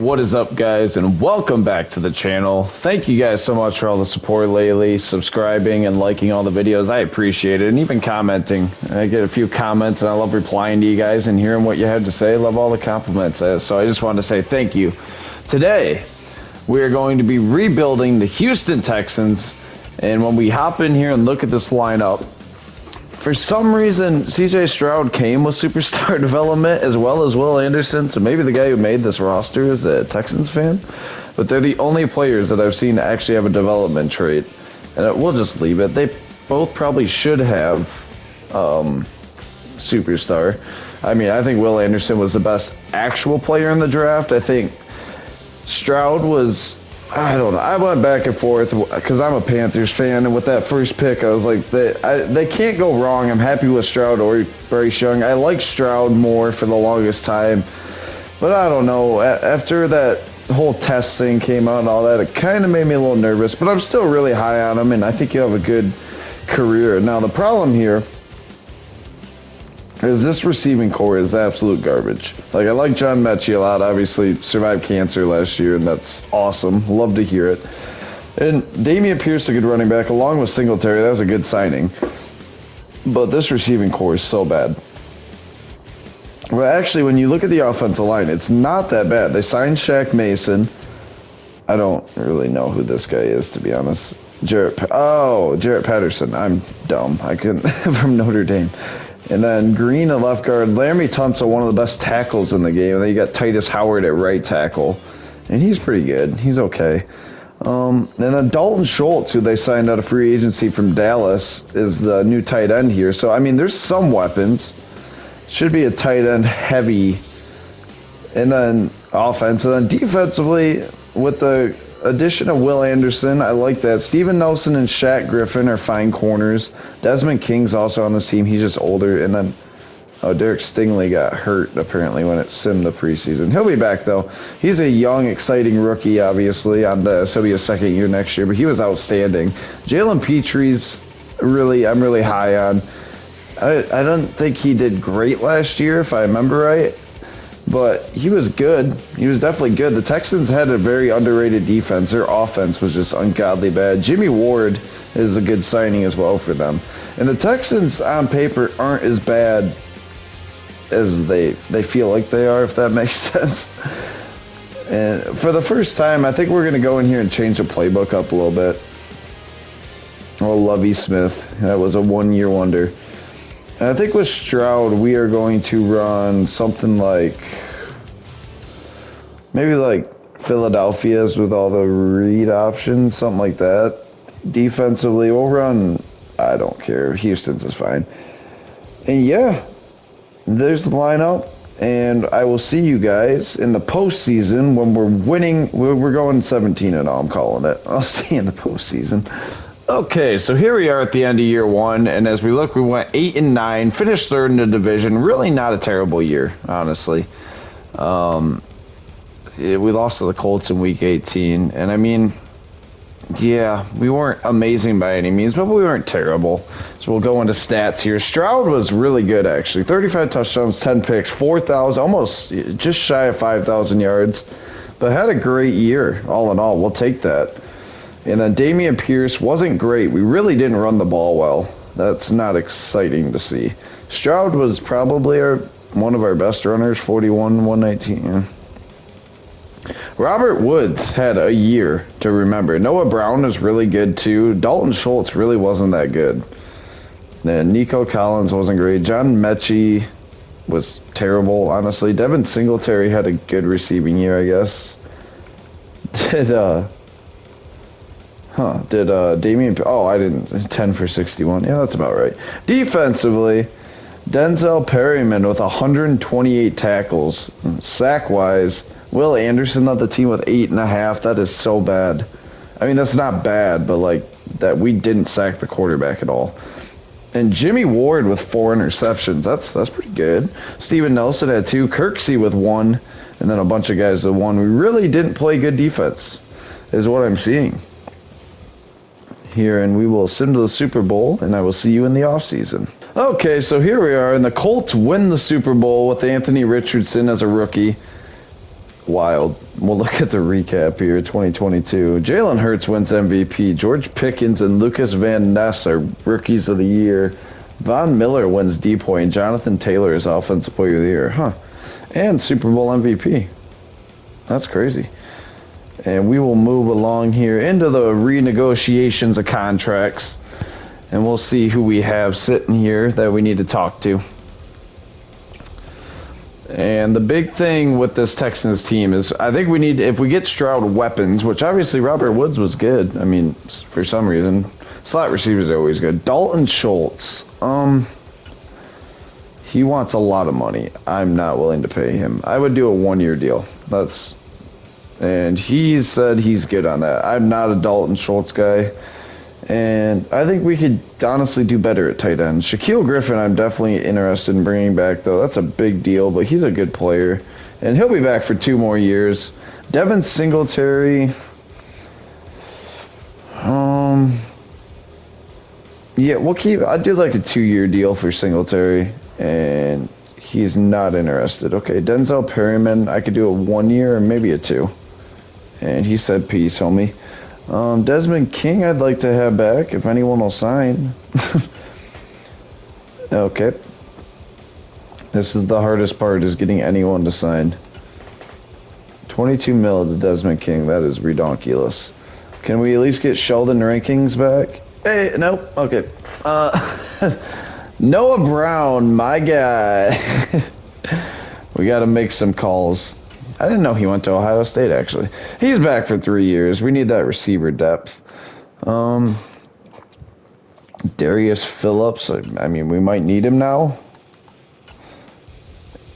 What is up, guys, and welcome back to the channel. Thank you guys so much for all the support lately, subscribing and liking all the videos. I appreciate it, and even commenting. I get a few comments and I love replying to you guys and hearing what you have to say. I love all the compliments. So I just wanted to say thank you. Today we are going to be rebuilding the Houston Texans, and when we hop in here and look at this lineup, for some reason, CJ Stroud came with superstar development as well as Will Anderson, so maybe the guy who made this roster is a Texans fan. But they're the only players that I've seen actually have a development trait. And we'll just leave it. They both probably should have superstar. I mean, I think Will Anderson was the best actual player in the draft. I think Stroud was... I don't know. I went back and forth because I'm a Panthers fan, and with that first pick, I was like, they can't go wrong. I'm happy with Stroud or Bryce Young. I like Stroud more for the longest time, but I don't know. After that whole test thing came out and all that, it kind of made me a little nervous, but I'm still really high on him, and I think he'll have a good career. Now, the problem here is this receiving core is absolute garbage. Like, I like John Mechie a lot. Obviously, survived cancer last year, and that's awesome. Love to hear it. And Dameon Pierce, a good running back, along with Singletary. That was a good signing. But this receiving core is so bad. Well, actually, when you look at the offensive line, it's not that bad. They signed Shaq Mason. I don't really know who this guy is, to be honest. Jarrett Patterson. I'm dumb. I couldn't from Notre Dame. And then Green at left guard. Laramie Tunsil, one of the best tackles in the game. And then you got Titus Howard at right tackle. And he's pretty good. He's okay. And then Dalton Schultz, who they signed out of free agency from Dallas, is the new tight end here. So, I mean, there's some weapons. Should be a tight end heavy. And then offense. And then defensively, with the addition of Will Anderson, I like that. Steven Nelson and Shaq Griffin are fine corners. Desmond King's also on this team. He's just older. And then, Derek Stingley got hurt, apparently, when it simmed the preseason. He'll be back, though. He's a young, exciting rookie, obviously. So he'll be a second year next year, but he was outstanding. Jalen Petry's I'm really high on. I don't think he did great last year, if I remember right. But he was good. He was definitely good. The Texans had a very underrated defense. Their offense was just ungodly bad. Jimmy Ward is a good signing as well for them. And the Texans, on paper, aren't as bad as they feel like they are, if that makes sense. And for the first time, I think we're going to go in here and change the playbook up a little bit. Oh, Lovie Smith. That was a one-year wonder. And I think with Stroud, we are going to run something like, maybe like Philadelphia's with all the read options, something like that. Defensively, we'll run, I don't care, Houston's is fine. And yeah, there's the lineup. And I will see you guys in the postseason when we're winning. We're going 17-0, I'm calling it. I'll see you in the postseason. Okay, so here we are at the end of year one, and as we look, we went 8-9, finished third in the division. Really not a terrible year, honestly. We lost to the Colts in week 18, and I mean, yeah, we weren't amazing by any means, but we weren't terrible. So we'll go into stats here. Stroud was really good, actually. 35 touchdowns, 10 picks, 4,000, almost just shy of 5,000 yards, but had a great year, all in all. We'll take that. And then Dameon Pierce wasn't great. We really didn't run the ball well. That's not exciting to see. Stroud was probably one of our best runners, 41, 119. Yeah. Robert Woods had a year to remember. Noah Brown is really good too. Dalton Schultz really wasn't that good. Then Nico Collins wasn't great. John Mechie was terrible, honestly. Devin Singletary had a good receiving year, I guess. Did Dameon... Oh, I didn't... 10 for 61. Yeah, that's about right. Defensively, Denzel Perryman with 128 tackles. Sack-wise, Will Anderson led the team with 8.5. That is so bad. I mean, that's not bad, but, like, that we didn't sack the quarterback at all. And Jimmy Ward with 4 interceptions. That's pretty good. Steven Nelson had 2. Kirksey with 1. And then a bunch of guys with 1. We really didn't play good defense, is what I'm seeing here, and we will sim to the Super Bowl, and I will see you in the offseason. Okay, so here we are, and the Colts win the Super Bowl with Anthony Richardson as a rookie. wild. We'll look at the recap here. 2022. Jalen Hurts wins MVP. George Pickens and Lucas Van Ness are rookies of the year. Von Miller wins D-Point. And Jonathan Taylor is Offensive Player of the Year. Huh. And Super Bowl MVP. That's crazy. And we will move along here into the renegotiations of contracts. And we'll see who we have sitting here that we need to talk to. And the big thing with this Texans team is I think we need, if we get Stroud weapons, which obviously Robert Woods was good. I mean, for some reason, slot receivers are always good. Dalton Schultz, he wants a lot of money. I'm not willing to pay him. I would do a 1-year deal. And he said he's good on that. I'm not a Dalton Schultz guy. And I think we could honestly do better at tight end. Shaquille Griffin, I'm definitely interested in bringing back, though. That's a big deal, but he's a good player. And he'll be back for 2 more years. Devin Singletary. Yeah, I'll do like a 2-year deal for Singletary. And he's not interested. Okay, Denzel Perryman, I could do a 1 year or maybe a 2. And he said peace, homie. Desmond King, I'd like to have back if anyone will sign. Okay. This is the hardest part, is getting anyone to sign. 22 mil to Desmond King. That is redonkulous. Can we at least get Sheldon Rankings back? Hey, nope. Okay. Noah Brown, my guy. We got to make some calls. I didn't know he went to Ohio State, actually. He's back for 3 years. We need that receiver depth. Darius Phillips, I mean, we might need him now.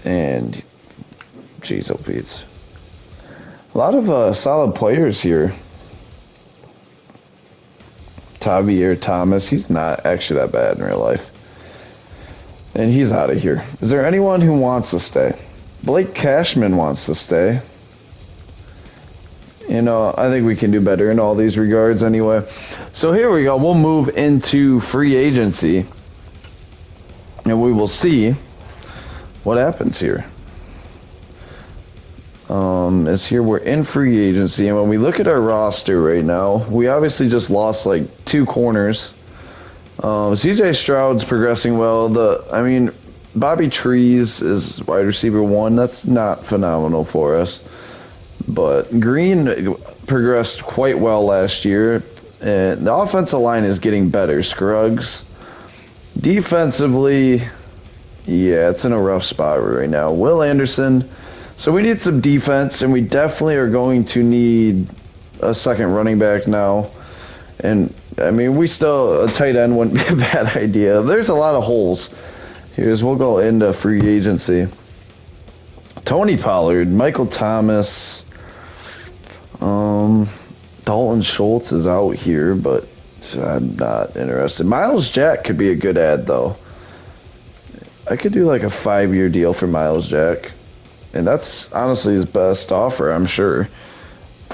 And, geez, oh, Pete's. A lot of solid players here. Tavier Thomas, he's not actually that bad in real life. And he's out of here. Is there anyone who wants to stay? Blake Cashman wants to stay. You know, I think we can do better in all these regards anyway. So here we go. We'll move into free agency. And we will see what happens here. As here we're in free agency. And when we look at our roster right now, we obviously just lost like 2 corners. CJ Stroud's progressing well. Bobby Trees is wide receiver 1. That's not phenomenal for us. But Green progressed quite well last year. And the offensive line is getting better. Scruggs. Defensively, yeah, it's in a rough spot right now. Will Anderson. So we need some defense, and we definitely are going to need a second running back now. And, I mean, a tight end wouldn't be a bad idea. There's a lot of holes. We'll go into free agency. Tony Pollard, Michael Thomas, Dalton Schultz is out here, but I'm not interested. Miles Jack could be a good ad, though. I could do like a 5-year deal for Miles Jack. And that's honestly his best offer, I'm sure.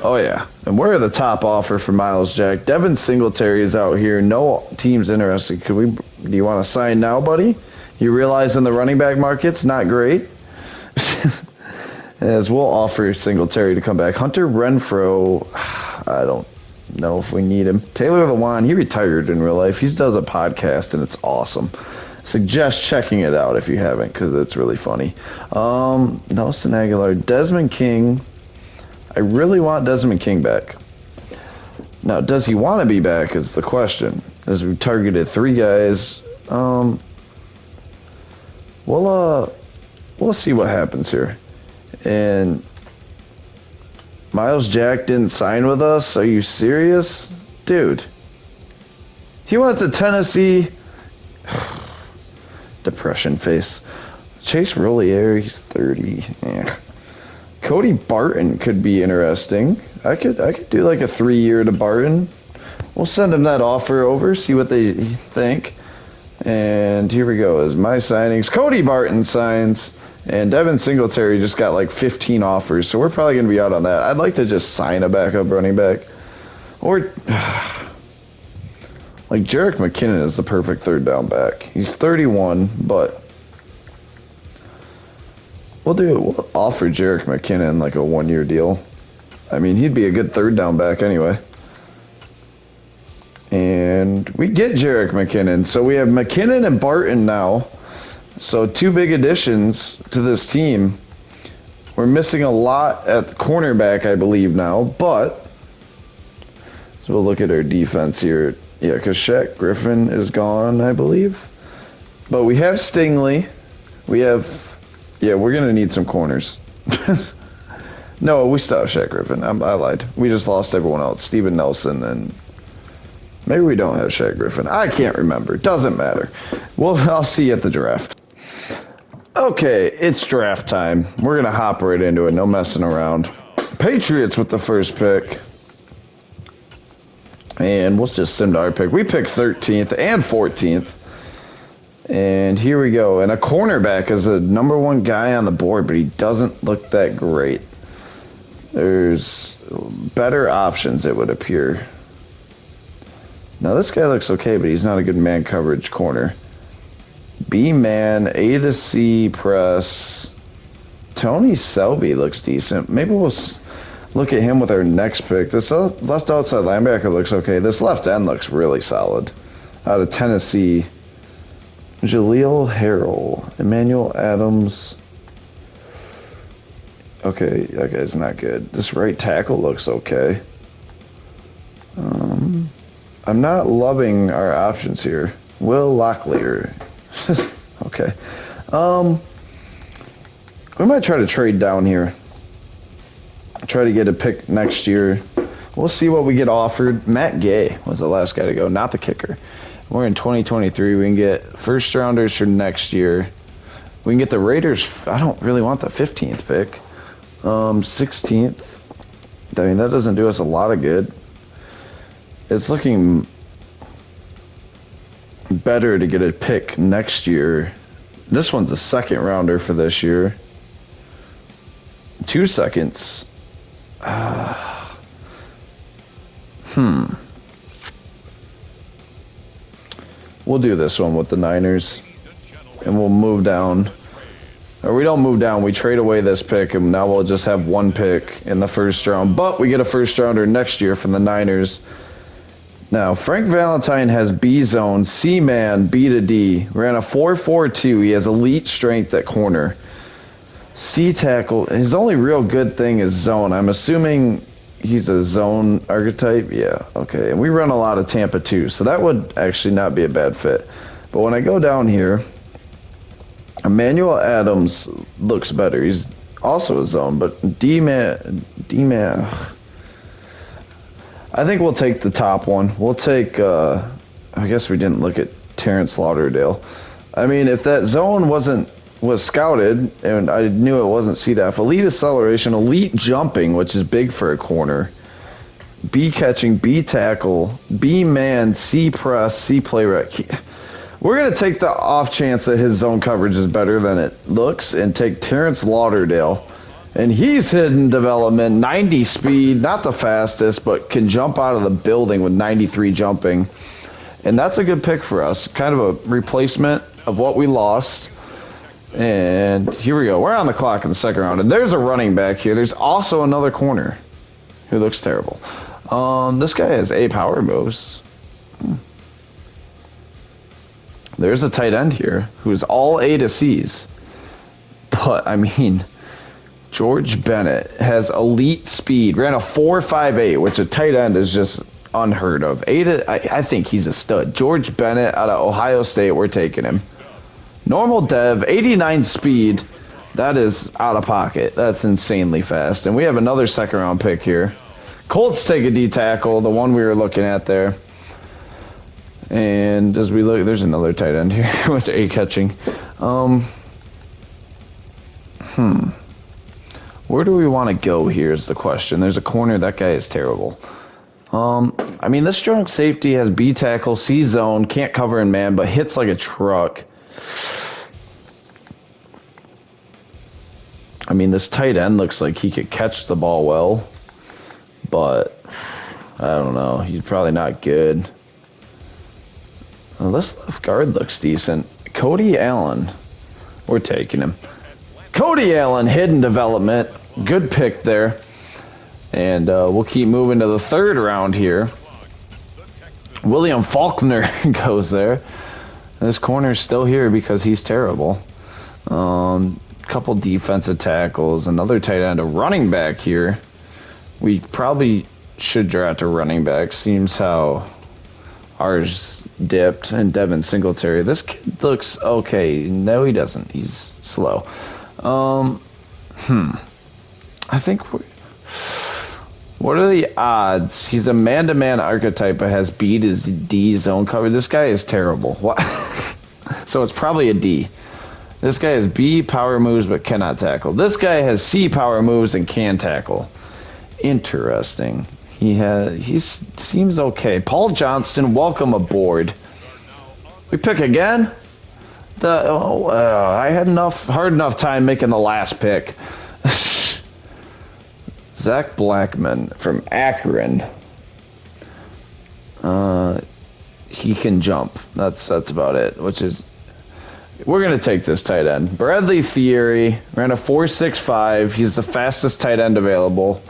Oh, yeah. And we're the top offer for Miles Jack. Devin Singletary is out here. No team's interested. Do you want to sign now, buddy? You realize in the running back market's not great. As we'll offer Singletary to come back. Hunter Renfrow, I don't know if we need him. Taylor Lewan, he retired in real life. He does a podcast, and it's awesome. Suggest checking it out if you haven't, because it's really funny. Nelson Aguilar, Desmond King. I really want Desmond King back. Now, does he want to be back is the question. As we targeted 3 guys. We'll see what happens here. And Miles Jack didn't sign with us? Are you serious? Dude. He went to Tennessee. Depression face. Chase Rollier, he's 30. Cody Barton could be interesting. I could do like a 3-year to Barton. We'll send him that offer over, see what they think. And here we go. Is my signings. Cody Barton signs. And Devin Singletary just got like 15 offers. So we're probably going to be out on that. I'd like to just sign a backup running back. Or like Jerick McKinnon is the perfect 3rd down back. He's 31, but We'll offer Jerick McKinnon like a 1-year deal. I mean, he'd be a good third down back anyway. And we get Jerick McKinnon. So we have McKinnon and Barton now. So 2 big additions to this team. We're missing a lot at cornerback, I believe, now. But, so we'll look at our defense here. Yeah, because Shaq Griffin is gone, I believe. But we have Stingley. We have, yeah, we're going to need some corners. No, we still have Shaq Griffin. I lied. We just lost everyone else. Steven Nelson and maybe we don't have Shaq Griffin. I can't remember. Doesn't matter. Well, I'll see you at the draft. Okay, it's draft time. We're going to hop right into it. No messing around. Patriots with the first pick. And we'll just send our pick. We picked 13th and 14th. And here we go. And a cornerback is a #1 guy on the board, but he doesn't look that great. There's better options, it would appear. Now, this guy looks okay, but he's not a good man coverage corner. B-man, A to C press. Tony Selby looks decent. Maybe we'll look at him with our next pick. This left outside linebacker looks okay. This left end looks really solid. Out of Tennessee. Jaleel Harrell. Emmanuel Adams. Okay, that guy's not good. This right tackle looks okay. I'm not loving our options here. Will Locklear. Okay. We might try to trade down here. Try to get a pick next year. We'll see what we get offered. Matt Gay was the last guy to go, not the kicker. We're in 2023. We can get first rounders for next year. We can get the Raiders. I don't really want the 15th pick. 16th. I mean, that doesn't do us a lot of good. It's looking better to get a pick next year. This one's a second rounder for this year. 2 seconds. We'll do this one with the Niners. And we'll move down. Or we don't move down. We trade away this pick. And now we'll just have 1 pick in the first round. But we get a first rounder next year from the Niners. Now, Frank Valentine has B zone, C man, B to D. Ran a 4.42. He has elite strength at corner. C tackle. His only real good thing is zone. I'm assuming he's a zone archetype. Yeah, okay. And we run a lot of Tampa too, so that would actually not be a bad fit. But when I go down here, Emmanuel Adams looks better. He's also a zone, but D-man. I think we'll take the top one. We'll take, I guess we didn't look at Terrence Lauderdale. I mean, if that zone was scouted, and I knew it wasn't CDAF, elite acceleration, elite jumping, which is big for a corner, B catching, B tackle, B man, C press, C play rec. We're going to take the off chance that his zone coverage is better than it looks and take Terrence Lauderdale. And he's hidden development, 90 speed, not the fastest, but can jump out of the building with 93 jumping. And that's a good pick for us, kind of a replacement of what we lost. And here we go. We're on the clock in the second round. And there's a running back here. There's also another corner who looks terrible. This guy has A power moves. There's a tight end here who's all A to C's. But, I mean, George Bennett has elite speed. Ran a 4.58, which a tight end is just unheard of. I think he's a stud. George Bennett out of Ohio State, we're taking him. Normal dev, 89 speed. That is out of pocket. That's insanely fast. And we have another second round pick here. Colts take a D tackle, the one we were looking at there. And as we look, there's another tight end here with A catching. Where do we want to go here is the question. There's a corner. That guy is terrible. I mean, this strong safety has B tackle, C zone, can't cover in man, but hits like a truck. I mean, this tight end looks like he could catch the ball well, but I don't know. He's probably not good. Well, this left guard looks decent. Cody Allen. We're taking him. Cody Allen, hidden development. Good pick there. And we'll keep moving to the third round here. William Faulkner goes there. This corner's still here because he's terrible. Couple defensive tackles, another tight end, a running back here. We probably should draft a running back. Seems how ours dipped, and Devin Singletary. This kid looks okay. No, he doesn't. He's slow. I think what are the odds? He's a man-to-man archetype, but has B to D zone cover. This guy is terrible. What? So it's probably a D. This guy has B power moves but cannot tackle. This guy has C power moves and can tackle. Interesting. He seems okay. Paul Johnston, welcome aboard. We pick again? I had hard enough time making the last pick. Zach Blackman from Akron. He can jump. That's about it. We're gonna take this tight end. Bradley Thierry ran a 4.65. He's the fastest tight end available.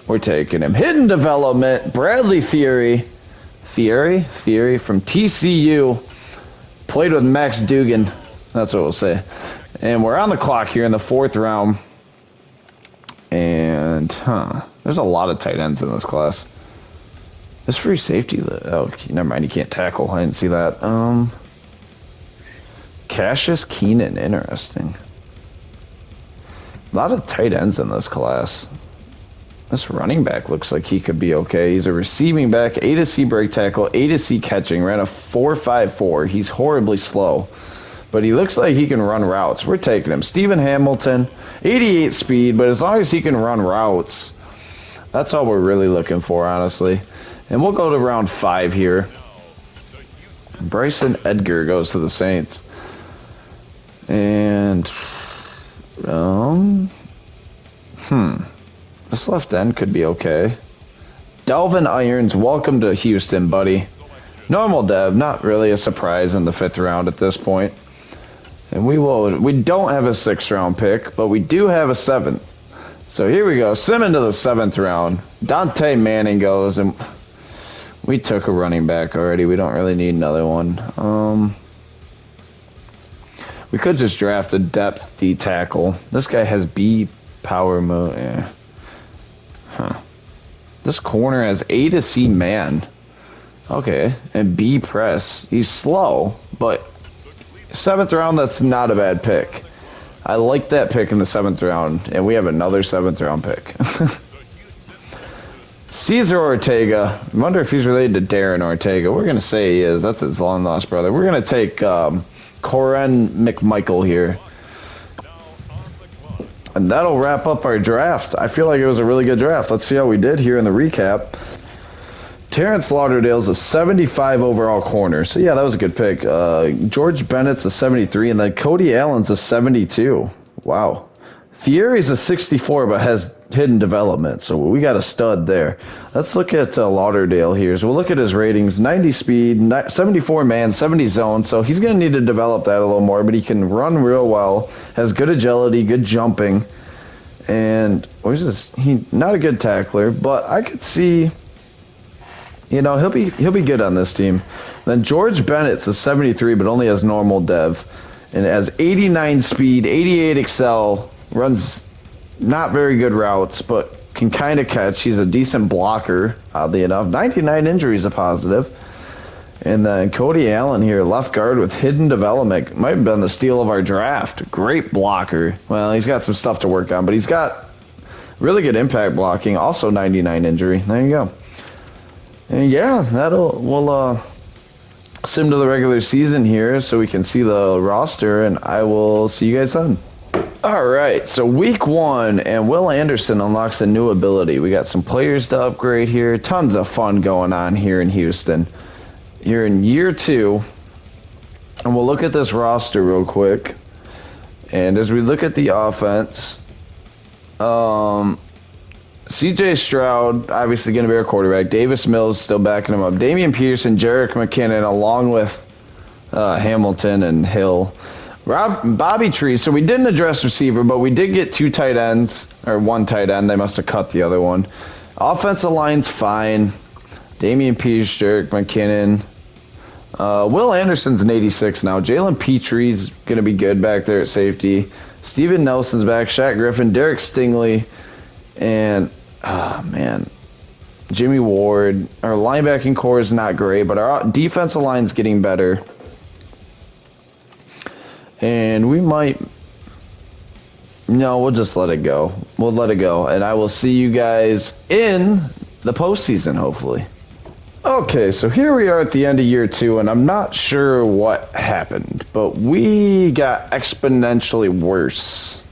We're taking him. Hidden development. Bradley Thierry from TCU. Played with Max Dugan. That's what we'll say. And we're on the clock here in the fourth round. And, there's a lot of tight ends in this class. This free safety, oh, never mind, he can't tackle. I didn't see that. Cassius Keenan, interesting. A lot of tight ends in this class. This running back looks like he could be okay. He's a receiving back, A to C break tackle, A to C catching, ran a 4.54. He's horribly slow, but he looks like he can run routes. We're taking him. Stephen Hamilton, 88 speed, but as long as he can run routes, that's all we're really looking for, honestly. And we'll go to round 5 here. Bryson Edgar goes to the Saints. And, this left end could be okay. Delvin Irons, welcome to Houston, buddy. Normal dev, not really a surprise in the 5th round at this point. And we don't have a 6th round pick, but we do have a 7th. So here we go. Sim into the 7th round. Dante Manning goes, and we took a running back already. We don't really need another one. We could just draft a depth D tackle. This guy has B power move. Yeah. This corner has A to C man. Okay. And B press. He's slow, but 7th round, that's not a bad pick. I like that pick in the 7th round, and we have another 7th round pick. Cesar Ortega. I wonder if he's related to Darren Ortega. We're going to say he is. That's his long-lost brother. We're going to take Corin McMichael here. And that'll wrap up our draft. I feel like it was a really good draft. Let's see how we did here in the recap. Terrence Lauderdale's a 75 overall corner. So, yeah, that was a good pick. George Bennett's a 73, and then Cody Allen's a 72. Wow. Thierry's a 64, but has hidden development. So we got a stud there. Let's look at Lauderdale here. So we'll look at his ratings. 90 speed, 74 man, 70 zone. So he's going to need to develop that a little more, but he can run real well. Has good agility, good jumping. And where's this? Not a good tackler, but I could see... he'll be good on this team. Then George Bennett's a 73, but only has normal dev. And it has 89 speed, 88 excel, runs not very good routes, but can kind of catch. He's a decent blocker, oddly enough. 99 injuries a positive. And then Cody Allen here, left guard with hidden development. Might have been the steal of our draft. Great blocker. Well, he's got some stuff to work on, but he's got really good impact blocking. Also 99 injury. There you go. And yeah, we'll sim to the regular season here so we can see the roster, and I will see you guys then. All right, so week 1, and Will Anderson unlocks a new ability. We got some players to upgrade here. Tons of fun going on here in Houston. Here in year 2, and we'll look at this roster real quick. And as we look at the offense, CJ Stroud, obviously going to be our quarterback. Davis Mills still backing him up. Damian Peterson, Jerick McKinnon, along with Hamilton and Hill. Bobby Tree. So we didn't address receiver, but we did get 2 tight ends, or 1 tight end. They must have cut the other one. Offensive line's fine. Damian Pierce, Jerick McKinnon. Will Anderson's an 86 now. Jalen Petree's going to be good back there at safety. Steven Nelson's back. Shaq Griffin, Derek Stingley, and, Jimmy Ward. Our linebacking core is not great, but our defensive line's getting better. And we might... No, we'll just let it go. We'll let it go. And I will see you guys in the postseason, hopefully. Okay, so here we are at the end of year 2, and I'm not sure what happened, but we got exponentially worse.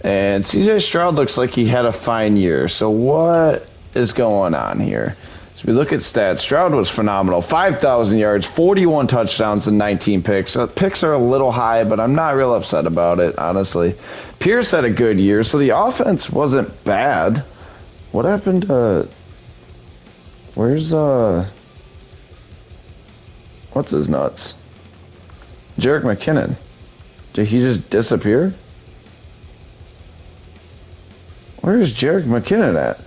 And CJ Stroud looks like he had a fine year. So what is going on here? So we look at stats. Stroud was phenomenal. 5,000 yards, 41 touchdowns, and 19 picks. Picks are a little high, but I'm not real upset about it, honestly. Pierce had a good year, so the offense wasn't bad. What happened to... Where's, what's his nuts? Jerick McKinnon. Did he just disappear? Where's Jerick McKinnon at?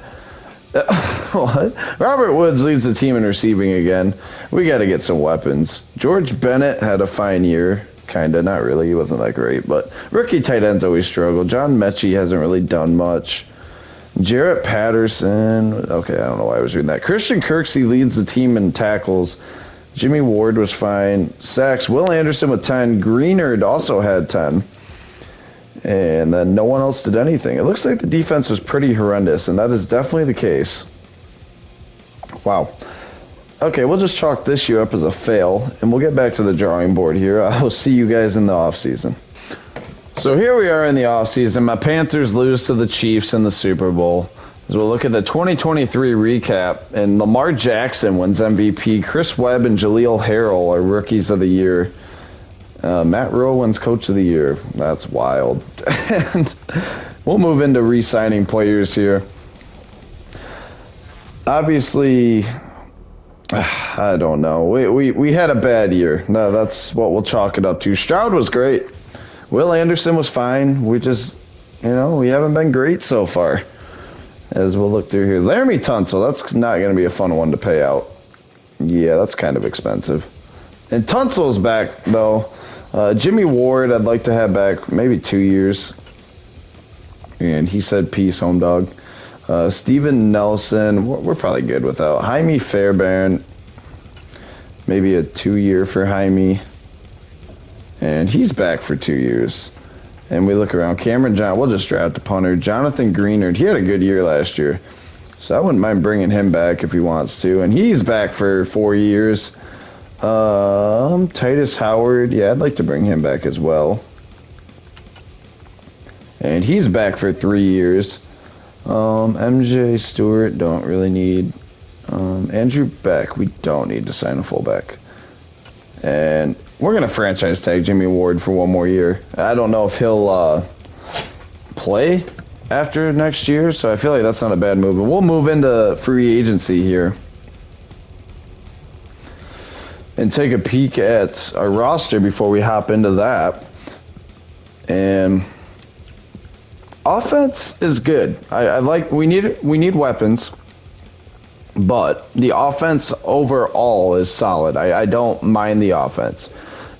What? Robert Woods leads the team in receiving again. We got to get some weapons. George Bennett had a fine year. Kinda, not really. He wasn't that great. But rookie tight ends always struggle. John Mechie hasn't really done much. Jarrett Patterson. Okay, I don't know why I was reading that. Christian Kirksey leads the team in tackles. Jimmy Ward was fine. Sacks. Will Anderson with 10. Greenard also had 10. And then no one else did anything. It looks like the defense was pretty horrendous, and that is definitely the case. Wow. Okay, we'll just chalk this year up as a fail, and we'll get back to the drawing board here. I will see you guys in the offseason. So here we are in the offseason. My Panthers lose to the Chiefs in the Super Bowl. As we'll look at the 2023 recap, and Lamar Jackson wins MVP. Chris Webb and Jaleel Harrell are Rookies of the Year. Matt Rowe wins Coach of the Year. That's wild. And we'll move into re-signing players here. Obviously, I don't know. We had a bad year. No, that's what we'll chalk it up to. Stroud was great. Will Anderson was fine. We just, we haven't been great so far. As we'll look through here. Laramie Tunsil, that's not going to be a fun one to pay out. Yeah, that's kind of expensive. And Tunsil's back, though. Jimmy Ward, I'd like to have back maybe 2 years. And he said peace, home dog. Steven Nelson, we're probably good without. Jaime Fairbairn, maybe a 2-year for Jaime. And he's back for 2 years. And we look around. Cameron John, we'll just draft the punter. Jonathan Greenard, he had a good year last year. So I wouldn't mind bringing him back if he wants to. And he's back for 4 years. Titus Howard, yeah, I'd like to bring him back as well. And he's back for 3 years. MJ Stewart, don't really need. Andrew Beck, we don't need to sign a fullback. And we're going to franchise tag Jimmy Ward for 1 more year. I don't know if he'll play after next year, so I feel like that's not a bad move. But we'll move into free agency here and take a peek at our roster before we hop into that. And offense is good. I like, we need weapons, but the offense overall is solid. I don't mind the offense.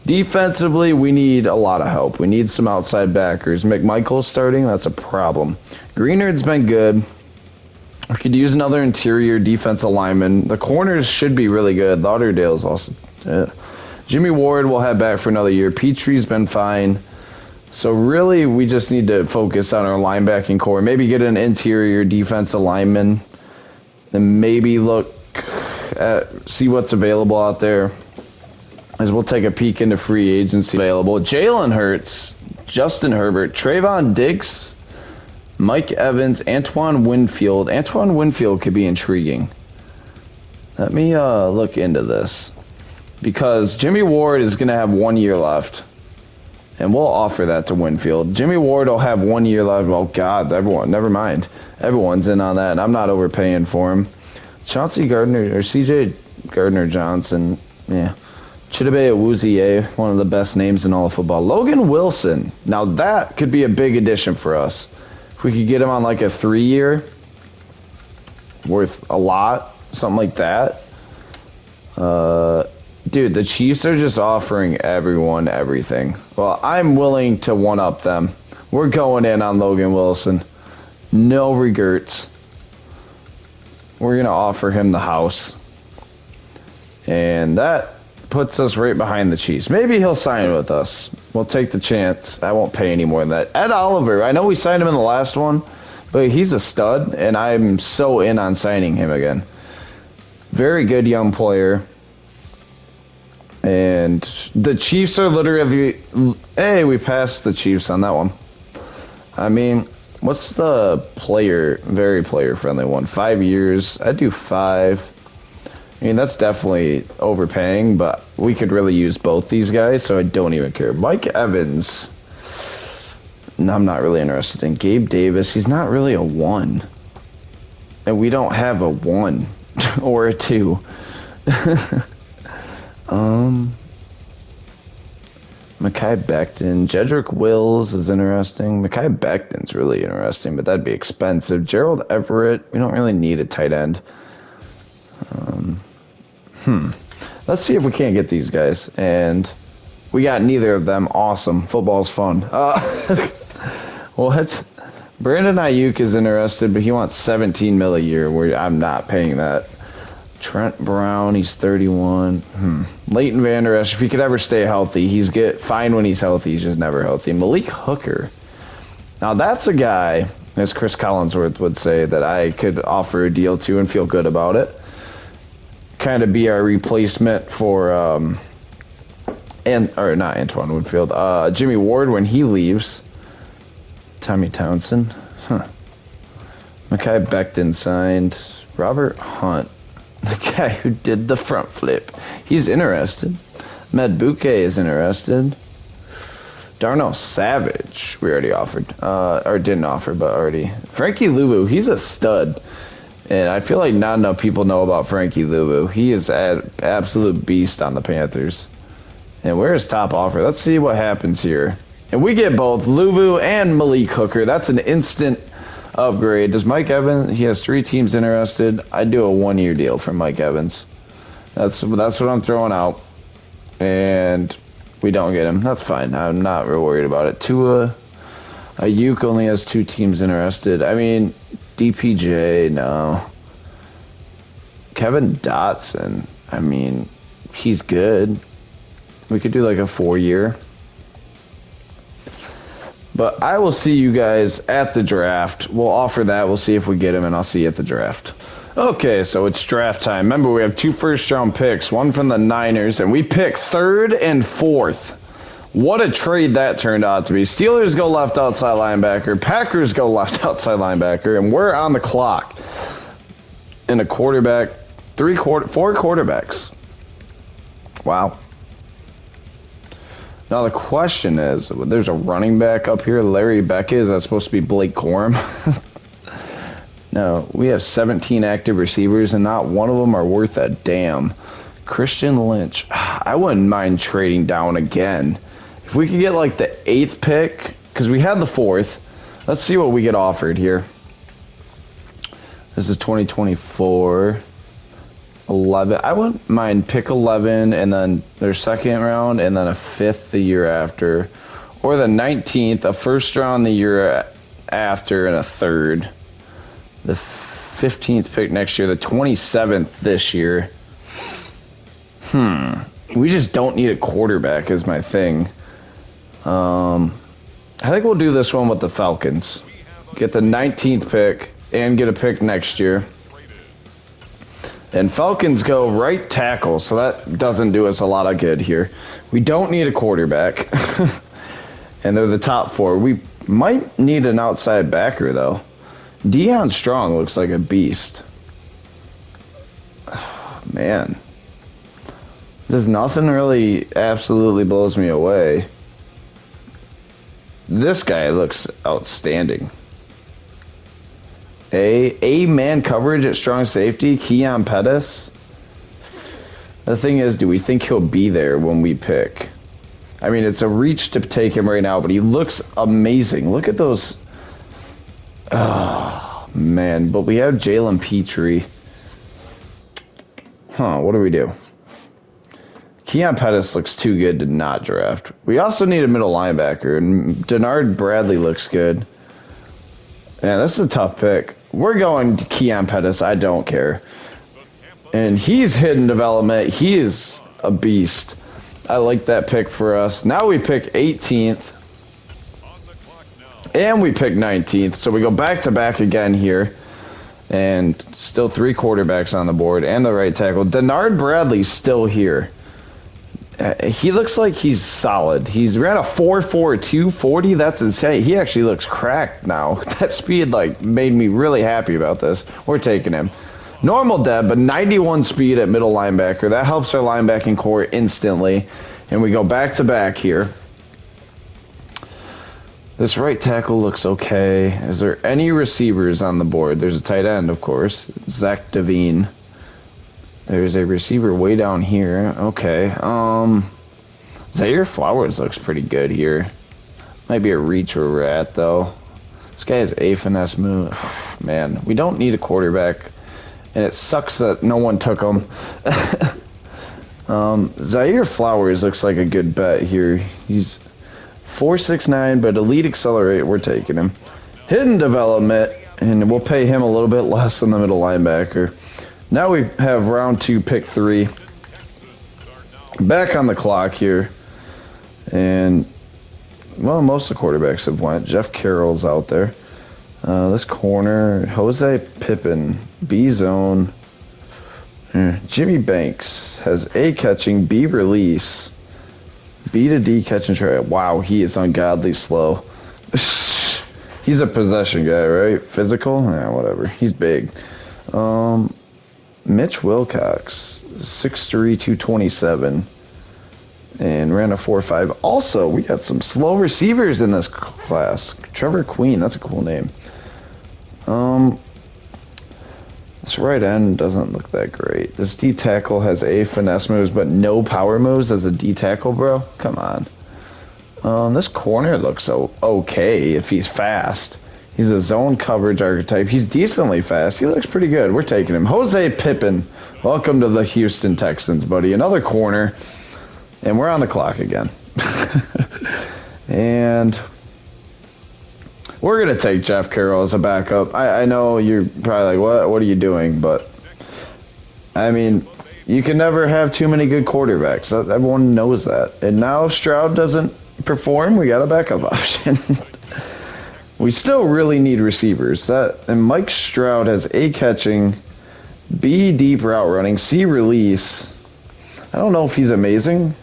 Defensively, we need a lot of help. We need some outside backers. McMichael's starting, that's a problem. Greenard's been good. We could use another interior defensive lineman. The corners should be really good. Lauderdale's also. Jimmy Ward will have back for another year. Petree's been fine. So really, we just need to focus on our linebacking core. Maybe get an interior defensive lineman. And maybe see what's available out there. As we'll take a peek into free agency available. Jalen Hurts, Justin Herbert, Trayvon Diggs, Mike Evans, Antoine Winfield. Antoine Winfield could be intriguing. Let me look into this. Because Jimmy Ward is going to have 1 year left. And we'll offer that to Winfield. Jimmy Ward will have 1 year left. Oh, God, never mind. Everyone's in on that, and I'm not overpaying for him. Chauncey Gardner, or C.J. Gardner-Johnson, yeah. Chidobe Awuzie, one of the best names in all of football. Logan Wilson. Now that could be a big addition for us. If we could get him on like a 3-year, worth a lot, something like that. Dude, the Chiefs are just offering everyone everything. Well, I'm willing to one-up them. We're going in on Logan Wilson. No regrets. We're going to offer him the house. And that puts us right behind the Chiefs. Maybe he'll sign with us. We'll take the chance. I won't pay any more than that. Ed Oliver, I know we signed him in the last one, but he's a stud, and I'm so in on signing him again. Very good young player. And the Chiefs are literally... Hey, we passed the Chiefs on that one. I mean, what's the very player-friendly one? 5 years. I'd do 5. I mean, that's definitely overpaying, but we could really use both these guys, so I don't even care. Mike Evans. No, I'm not really interested in. Gabe Davis. He's not really a 1. And we don't have a 1 or a 2. Mekhi Becton. Jedrick Wills is interesting. Mekhi Becton's really interesting, but that'd be expensive. Gerald Everett. We don't really need a tight end. Let's see if we can't get these guys. And we got neither of them. Awesome. Football's fun. What? Brandon Ayuk is interested, but he wants $17 million a year. I'm not paying that. Trent Brown, he's 31. Leighton Vander Esch, if he could ever stay healthy, he's fine when he's healthy. He's just never healthy. Malik Hooker. Now that's a guy, as Chris Collinsworth would say, that I could offer a deal to and feel good about it. Kind of be our replacement for not Antoine Woodfield, Jimmy Ward when he leaves. Tommy Townsend. Mekhi Becton signed. Robert Hunt, the guy who did the front flip. He's interested. Med Bouquet is interested. Darnell Savage, we already offered. Or didn't offer, but already. Frankie Louvu, he's a stud. And I feel like not enough people know about Frankie Louvu. He is an absolute beast on the Panthers. And where's top offer? Let's see what happens here. And we get both Louvu and Malik Hooker. That's an instant upgrade. Does Mike Evans? He has 3 teams interested. I'd do a 1-year deal for Mike Evans. That's what I'm throwing out. And we don't get him. That's fine. I'm not real worried about it. Tua Ayuk only has 2 teams interested. I mean, DPJ, no. Kevin Dotson, I mean, he's good. We could do like a 4-year. But I will see you guys at the draft. We'll offer that. We'll see if we get him, and I'll see you at the draft. Okay, so it's draft time. Remember, we have 2 first-round picks, one from the Niners, and we pick 3rd and 4th. What a trade that turned out to be. Steelers go left outside linebacker. Packers go left outside linebacker. And we're on the clock. And a quarterback. 4 quarterbacks. Wow. Now the question is, there's a running back up here. Larry Beckett. Is that supposed to be Blake Corum? No, we have 17 active receivers, and not one of them are worth a damn. Christian Lynch. I wouldn't mind trading down again. If we could get like the 8th pick, because we had the 4th. Let's see what we get offered here. This is 2024. 11. I wouldn't mind pick 11 and then their 2nd round and then a 5th the year after. Or the 19th, a 1st round the year after and a 3rd. The 15th pick next year, the 27th this year. We just don't need a quarterback is my thing. I think we'll do this one with the Falcons. Get the 19th pick and get a pick next year. And Falcons go right tackle, so that doesn't do us a lot of good here. We don't need a quarterback. And they're the top 4. We might need an outside backer, though. Deion Strong looks like a beast. Man. There's nothing really absolutely blows me away. This guy looks outstanding. A man coverage at strong safety, Keon Pettis. The thing is, do we think he'll be there when we pick? I mean, it's a reach to take him right now, but he looks amazing. Look at those. Oh, man. But we have Jalen Petrie. Huh, what do we do? Keon Pettis looks too good to not draft. We also need a middle linebacker, and Denard Bradley looks good. Yeah, this is a tough pick. We're going to Keon Pettis. I don't care. And he's hidden development. He is a beast. I like that pick for us. Now we pick 18th. And we pick 19th. So we go back-to-back again here. And still 3 quarterbacks on the board. And the right tackle. Denard Bradley's still here. He looks like he's solid. He's ran a 4.4 240. That's insane. He actually looks cracked now. That speed made me really happy about this. We're taking him. Normal dev, but 91 speed at middle linebacker. That helps our linebacking core instantly. And we go back to back here. This right tackle looks okay. Is there any receivers on the board? There's a tight end, of course. Zach Devine. There's a receiver way down here. Okay. Zaire Flowers looks pretty good here. Might be a reach where we're at, though. This guy has a finesse move. Man, we don't need a quarterback. And it sucks that no one took him. Zaire Flowers looks like a good bet here. He's 4.69, but elite accelerate. We're taking him. Hidden development, and we'll pay him a little bit less than the middle linebacker. Now we have round 2, pick 3. Back on the clock here. And, well, most of the quarterbacks have went. Jeff Carroll's out there. This corner, Jose Pippin, B zone. Jimmy Banks has A catching, B release, B to D catch and try. Wow, he is ungodly slow. He's a possession guy, right? Physical? Yeah, whatever. He's big. Mitch Wilcox, 6'3", 227. And ran a 4.5. Also, we got some slow receivers in this class. Trevor Queen, that's a cool name. This right end doesn't look that great. This D tackle has A finesse moves, but no power moves as a D tackle, bro. Come on. This corner looks okay if he's fast. He's a zone coverage archetype. He's decently fast. He looks pretty good. We're taking him. Jose Pippin, welcome to the Houston Texans, buddy. Another corner. And we're on the clock again. And we're going to take Jeff Carroll as a backup. I know you're probably like, what are you doing? But, I mean, you can never have too many good quarterbacks. Everyone knows that. And now if Stroud doesn't perform, we got a backup option. We still really need receivers. And Mike Stroud has A catching, B deep route running, C release. I don't know if he's amazing.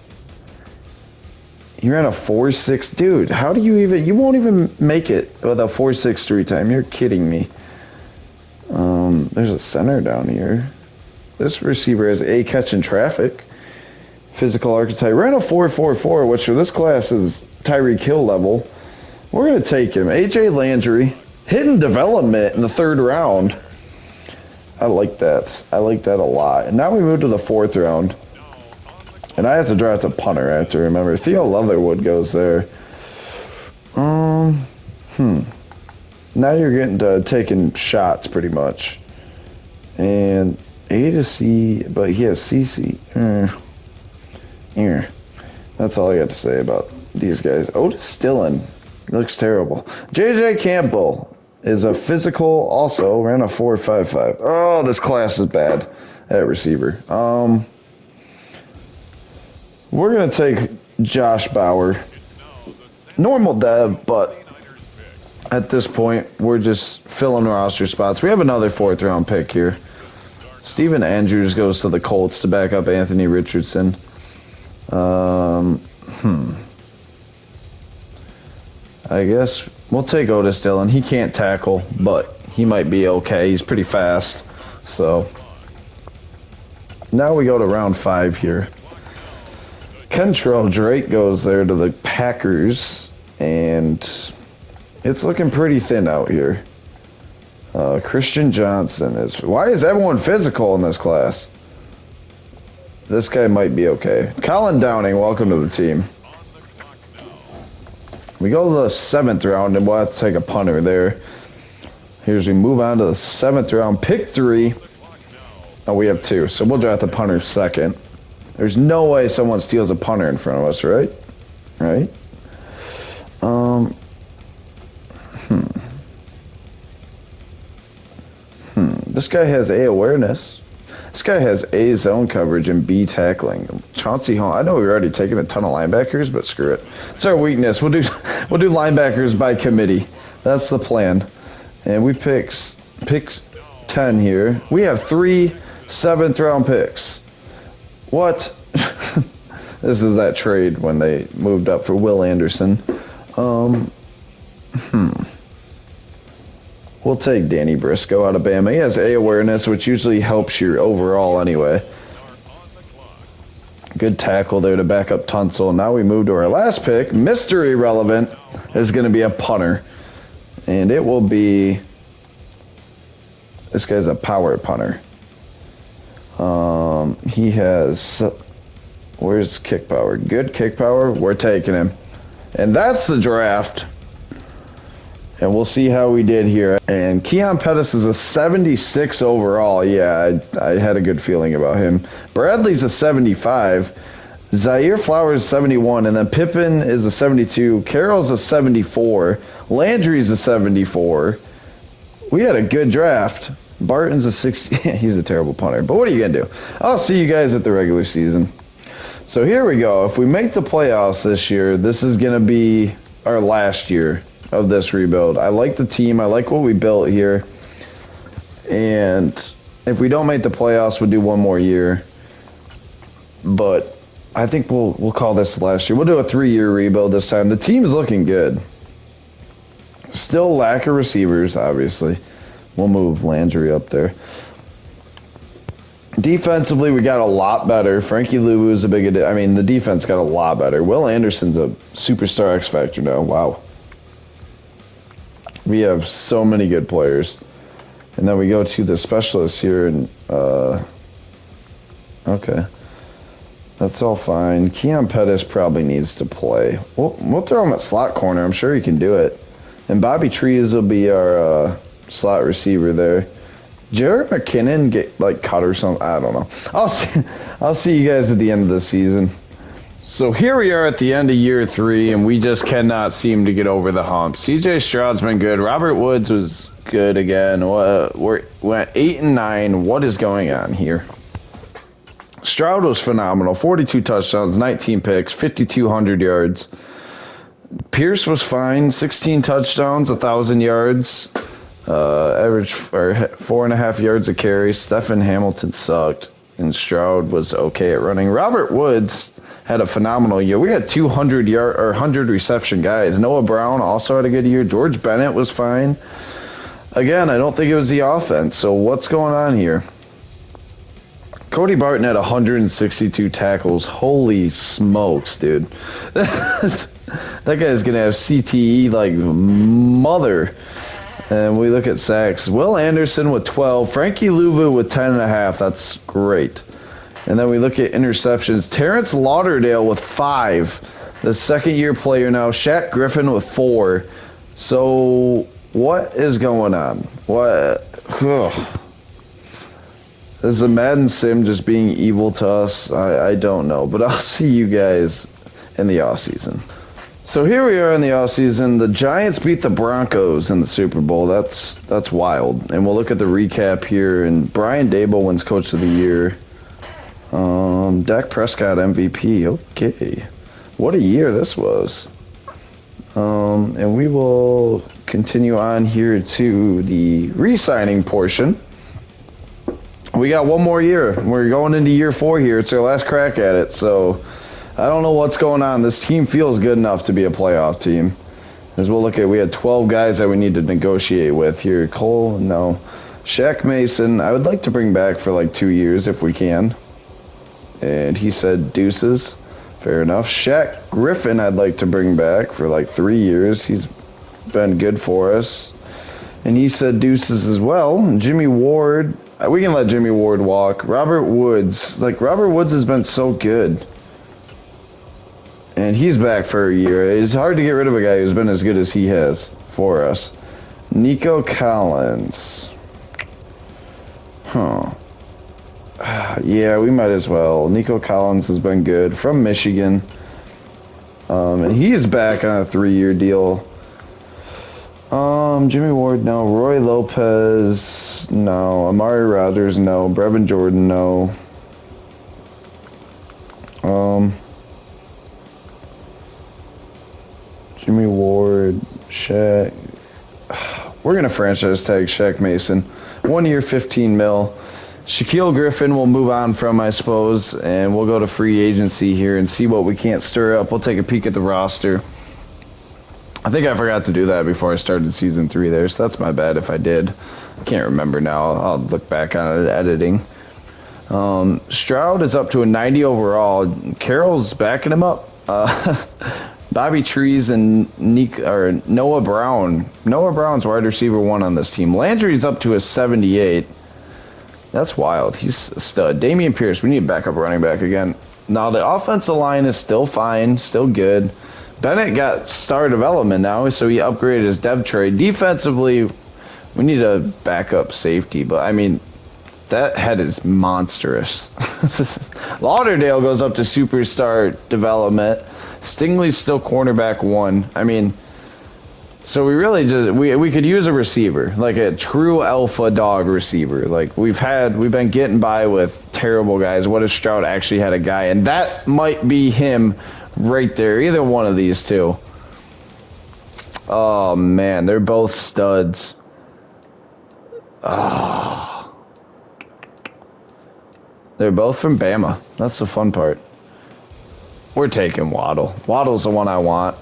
He ran a 4.6. Dude, how do you won't even make it with a 4.63 time. You're kidding me. There's a center down here. This receiver has A catch in traffic. Physical archetype. Ran a 4.44, which for this class is Tyreek Hill level. We're going to take him. AJ Landry. Hidden development in the 3rd round. I like that. I like that a lot. And now we move to the 4th round. And I have to draft a punter, I have to remember. Theo Leatherwood goes there. Now you're getting to taking shots pretty much. And A to C, but he has CC. That's all I got to say about these guys. Otis Dillon looks terrible. JJ Campbell is a physical, also ran a 4.55. Oh, this class is bad at receiver. We're going to take Josh Bauer. Normal dev, but at this point, we're just filling roster spots. We have another 4th round pick here. Steven Andrews goes to the Colts to back up Anthony Richardson. I guess we'll take Otis Dillon. He can't tackle, but he might be okay. He's pretty fast. So now we go to round 5 here. Kentrell Drake goes there to the Packers, and it's looking pretty thin out here. Christian Johnson is... Why is everyone physical in this class? This guy might be okay. Colin Downing, welcome to the team. We go to the 7th round, and we'll have to take a punter there. Here's we move on to the 7th round. Pick 3. Oh, we have 2, so we'll draft the punter second. There's no way someone steals a punter in front of us, right? Right? This guy has A awareness. This guy has A zone coverage and B tackling. Chauncey Hall. I know we've already taken a ton of linebackers, but screw it. It's our weakness. We'll do linebackers by committee. That's the plan. And we pick 10 here. We have 3 7th-round picks. What? This is that trade when they moved up for Will Anderson. We'll take Danny Briscoe out of Bama. He has A awareness, which usually helps your overall anyway. Good tackle there to back up Tunsil. Now we move to our last pick. Mystery relevant is going to be a punter. And it will be... This guy's a power punter. He has... Where's kick power? Good kick power. We're taking him. And that's the draft. And we'll see how we did here. And Keon Pettis is a 76 overall. Yeah, I had a good feeling about him. Bradley's a 75. Zaire Flowers 71. And then Pippen is a 72. Carroll's a 74. Landry's a 74. We had a good draft. Barton's a 60. He's a terrible punter. But what are you going to do? I'll see you guys at the regular season. So here we go. If we make the playoffs this year, this is going to be our last year of this rebuild. I like the team. I like what we built here. And if we don't make the playoffs, we'll do one more year. But I think we'll call this the last year. We'll do a 3-year rebuild this time. The team's looking good. Still lack of receivers, obviously. We'll move Landry up there. Defensively, we got a lot better. Frankie Louvu is a big addition. I mean, the defense got a lot better. Will Anderson's a superstar X Factor now. Wow. We have so many good players. And then we go to the specialists here. And okay. That's all fine. Keon Pettis probably needs to play. We'll throw him at slot corner. I'm sure he can do it. And Bobby Trees will be our slot receiver there. Jared McKinnon get cut or something. I don't know. I'll see you guys at the end of the season. So here we are at the end of year 3, and we just cannot seem to get over the hump. CJ Stroud's been good. Robert Woods was good again. We're at 8 and 9. What is going on here? Stroud was phenomenal. 42 touchdowns, 19 picks, 5,200 yards. Pierce was fine. 16 touchdowns, 1,000 yards. Average 4.5 yards a carry. Stephen Hamilton sucked, and Stroud was okay at running. Robert Woods had a phenomenal year. We had 100 reception guys. Noah Brown also had a good year. George Bennett was fine. Again, I don't think it was the offense. So what's going on here? Cody Barton had 162 tackles. Holy smokes, dude. That guy's going to have CTE like mother. And we look at sacks. Will Anderson with 12. Frankie Louvu with 10.5. That's great. And then we look at interceptions. Terrence Lauderdale with 5. The second-year player now. Shaq Griffin with 4. So what is going on? What? Ugh. Is the Madden sim just being evil to us? I don't know. But I'll see you guys in the offseason. So here we are in the offseason. The Giants beat the Broncos in the Super Bowl. That's wild. And we'll look at the recap here. And Brian Daboll wins Coach of the Year. Dak Prescott MVP. Okay. What a year this was. And we will continue on here to the re-signing portion. We got one more year. We're going into year 4 here. It's our last crack at it. So I don't know what's going on. This team feels good enough to be a playoff team. As we'll look at, we had 12 guys that we need to negotiate with here. Cole, no. Shaq Mason, I would like to bring back for 2 years if we can. And he said deuces. Fair enough. Shaq Griffin, I'd like to bring back for 3 years. He's been good for us. And he said deuces as well. Jimmy Ward, we can let Jimmy Ward walk. Robert Woods, like Robert Woods has been so good. And he's back for a year. It's hard to get rid of a guy who's been as good as he has for us. Nico Collins. Huh. Yeah, we might as well. Nico Collins has been good from Michigan. And he's back on a 3-year deal. Jimmy Ward, no. Roy Lopez, no. Amari Rodgers, no. Brevin Jordan, no. Jimmy Ward, Shaq. We're going to franchise tag Shaq Mason. 1 year, 15 mil. Shaquille Griffin will move on from, I suppose, and we'll go to free agency here and see what we can't stir up. We'll take a peek at the roster. I think I forgot to do that before I started season 3 there, so that's my bad if I did. I can't remember now. I'll look back on it editing. Stroud is up to a 90 overall. Carroll's backing him up. Bobby Trees and Noah Brown. Noah Brown's wide receiver 1 on this team. Landry's up to a 78. That's wild. He's a stud. Dameon Pierce, we need a backup running back again. Now, the offensive line is still fine, still good. Bennett got star development now, so he upgraded his dev trade. Defensively, we need a backup safety, but, I mean, that head is monstrous. Lauderdale goes up to superstar development. Stingley's still cornerback 1. I mean, so we really just we could use a receiver, like a true alpha dog receiver. Like we've been getting by with terrible guys. What if Stroud actually had a guy? And that might be him right there. Either one of these two. Oh man, they're both studs. Ah. They're both from Bama. That's the fun part. We're taking Waddle. Waddle's the one I want.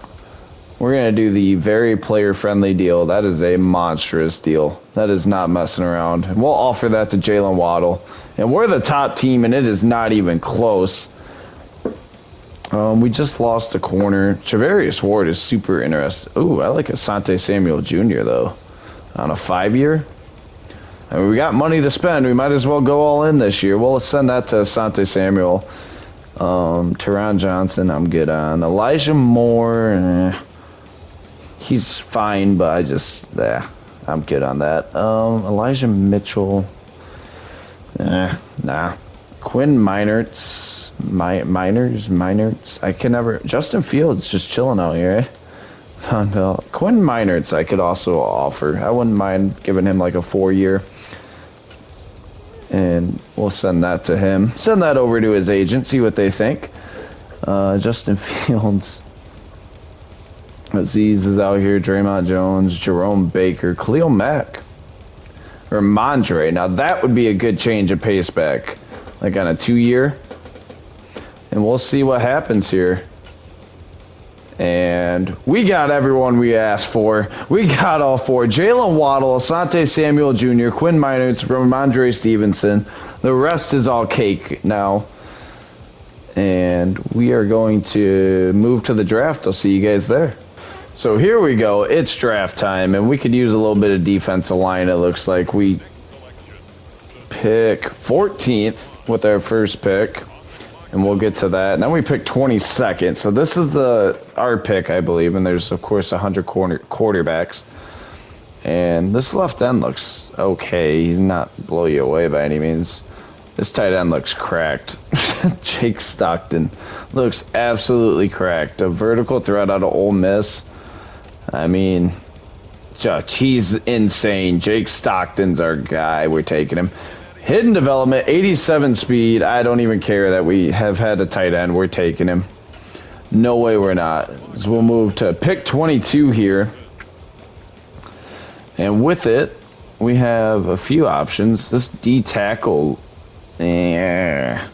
We're going to do the very player-friendly deal. That is a monstrous deal. That is not messing around. And we'll offer that to Jalen Waddle. And we're the top team, and it is not even close. We just lost a corner. Travarius Ward is super interesting. Ooh, I like Asante Samuel Jr., though. On a 5-year. I mean, we got money to spend. We might as well go all in this year. We'll send that to Asante Samuel. Teron Johnson, I'm good on. Elijah Moore, he's fine, but I'm good on that. Elijah Mitchell, nah. Quinn Meinertz, I can never. Justin Fields just chilling out here, eh? Quinn Meinertz, I could also offer. I wouldn't mind giving him like a 4-year. And we'll send that to him. Send that over to his agent, see what they think. Justin Fields. Aziz is out here. Draymond Jones. Jerome Baker. Khalil Mack. Or Mondre. Now that would be a good change of pace back. Like on a 2-year. And we'll see what happens here. And we got everyone we asked for. We got all 4. Jalen Waddle, Asante Samuel Jr., Quinn Meinertz, Ramondre Stevenson. The rest is all cake now. And we are going to move to the draft. I'll see you guys there. So here we go. It's draft time, and we could use a little bit of defensive line. It looks like we pick 14th with our first pick. And we'll get to that. Now we pick 22nd. So this is our pick, I believe. And there's, of course, 100 quarterbacks. And this left end looks okay. He's not blow you away by any means. This tight end looks cracked. Jake Stockton looks absolutely cracked. A vertical threat out of Ole Miss. I mean, he's insane. Jake Stockton's our guy. We're taking him. Hidden development, 87 speed. I don't even care that we have had a tight end. We're taking him. No way we're not. So we'll move to pick 22 here. And with it, we have a few options. This D tackle. Yeah.